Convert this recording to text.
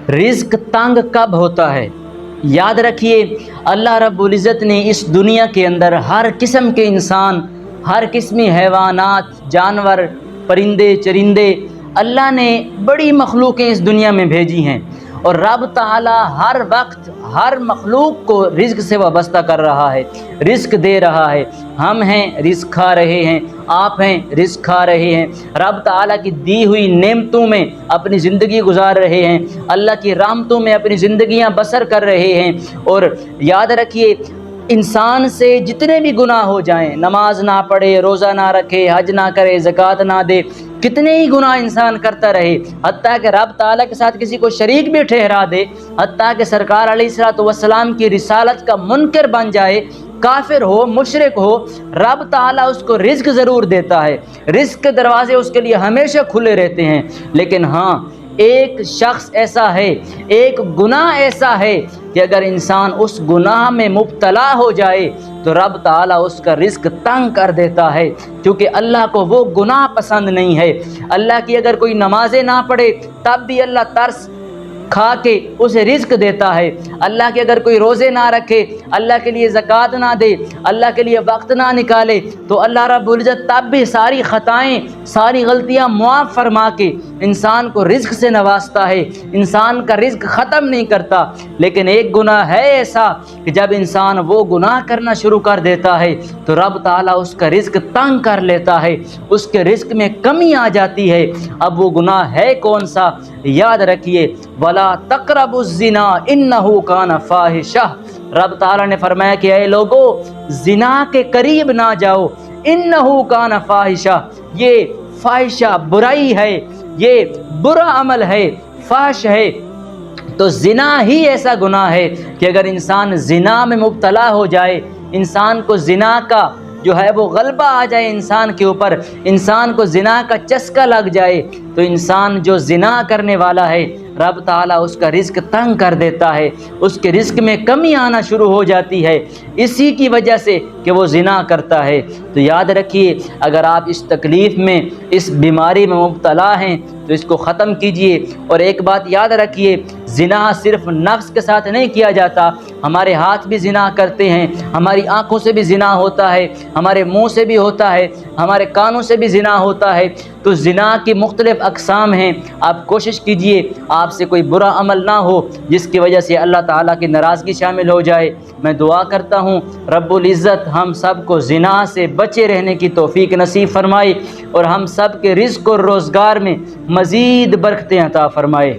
رزق تنگ کب ہوتا ہے؟ یاد رکھیے، اللہ رب العزت نے اس دنیا کے اندر ہر قسم کے انسان، ہر قسمی حیوانات، جانور، پرندے چرندے، اللہ نے بڑی مخلوقیں اس دنیا میں بھیجی ہیں، اور رب تعالیٰ ہر وقت ہر مخلوق کو رزق سے وابستہ کر رہا ہے، رزق دے رہا ہے۔ ہم ہیں رزق کھا رہے ہیں، آپ ہیں رزق کھا رہے ہیں، رب تعالیٰ کی دی ہوئی نعمتوں میں اپنی زندگی گزار رہے ہیں، اللہ کی رحمتوں میں اپنی زندگیاں بسر کر رہے ہیں۔ اور یاد رکھیے، انسان سے جتنے بھی گناہ ہو جائیں، نماز نہ پڑھے، روزہ نہ رکھے، حج نہ کرے، زکوٰۃ نہ دے، کتنے ہی گناہ انسان کرتا رہے، حتیٰ کہ رب تعالیٰ کے ساتھ کسی کو شریک بھی ٹھہرا دے، حتیٰ کہ سرکار علیہ الصلوۃ والسلام کی رسالت کا منکر بن جائے، کافر ہو، مشرک ہو، رب تعالیٰ اس کو رزق ضرور دیتا ہے، رزق کے دروازے اس کے لیے ہمیشہ کھلے رہتے ہیں۔ لیکن ہاں، ایک شخص ایسا ہے، ایک گناہ ایسا ہے کہ اگر انسان اس گناہ میں مبتلا ہو جائے تو رب تعالیٰ اس کا رزق تنگ کر دیتا ہے، کیونکہ اللہ کو وہ گناہ پسند نہیں ہے۔ اللہ کی اگر کوئی نمازیں نہ پڑھے تب بھی اللہ ترس کھا کے اسے رزق دیتا ہے، اللہ کے اگر کوئی روزے نہ رکھے، اللہ کے لیے زکوٰۃ نہ دے، اللہ کے لیے وقت نہ نکالے، تو اللہ رب العزت تب بھی ساری خطائیں، ساری غلطیاں معاف فرما کے انسان کو رزق سے نوازتا ہے، انسان کا رزق ختم نہیں کرتا۔ لیکن ایک گناہ ہے ایسا کہ جب انسان وہ گناہ کرنا شروع کر دیتا ہے تو رب تعالیٰ اس کا رزق تنگ کر لیتا ہے، اس کے رزق میں کمی آ جاتی ہے۔ اب وہ گناہ ہے کون سا؟ یاد رکھیے، وَلَا تَقْرَبُوا الزِّنَا إِنَّهُ كَانَ فَاحِشَةً۔ رب تعالیٰ نے فرمایا کہ اے لوگو، زنا کے قریب نہ جاؤ، إِنَّهُ كَانَ فَاحِشَةً، یہ فاحشہ برائی ہے، یہ برا عمل ہے، فحش ہے۔ تو زنا ہی ایسا گناہ ہے کہ اگر انسان زنا میں مبتلا ہو جائے، انسان کو زنا کا جو ہے وہ غلبہ آ جائے انسان کے اوپر، انسان کو زنا کا چسکا لگ جائے، تو انسان جو زنا کرنے والا ہے رب تعالیٰ اس کا رزق تنگ کر دیتا ہے، اس کے رزق میں کمی آنا شروع ہو جاتی ہے، اسی کی وجہ سے کہ وہ زنا کرتا ہے۔ تو یاد رکھیے، اگر آپ اس تکلیف میں، اس بیماری میں مبتلا ہیں تو اس کو ختم کیجئے۔ اور ایک بات یاد رکھیے، زنا صرف نفس کے ساتھ نہیں کیا جاتا، ہمارے ہاتھ بھی زنا کرتے ہیں، ہماری آنکھوں سے بھی زنا ہوتا ہے، ہمارے منہ سے بھی ہوتا ہے، ہمارے کانوں سے بھی زنا ہوتا ہے۔ تو زنا کی مختلف اقسام ہیں، آپ کوشش کیجئے آپ سے کوئی برا عمل نہ ہو جس کی وجہ سے اللہ تعالیٰ کی ناراضگی شامل ہو جائے۔ میں دعا کرتا ہوں رب العزت ہم سب کو زنا سے بچے رہنے کی توفیق نصیب فرمائے، اور ہم سب کے رزق اور روزگار میں مزید برکتیں عطا فرمائے۔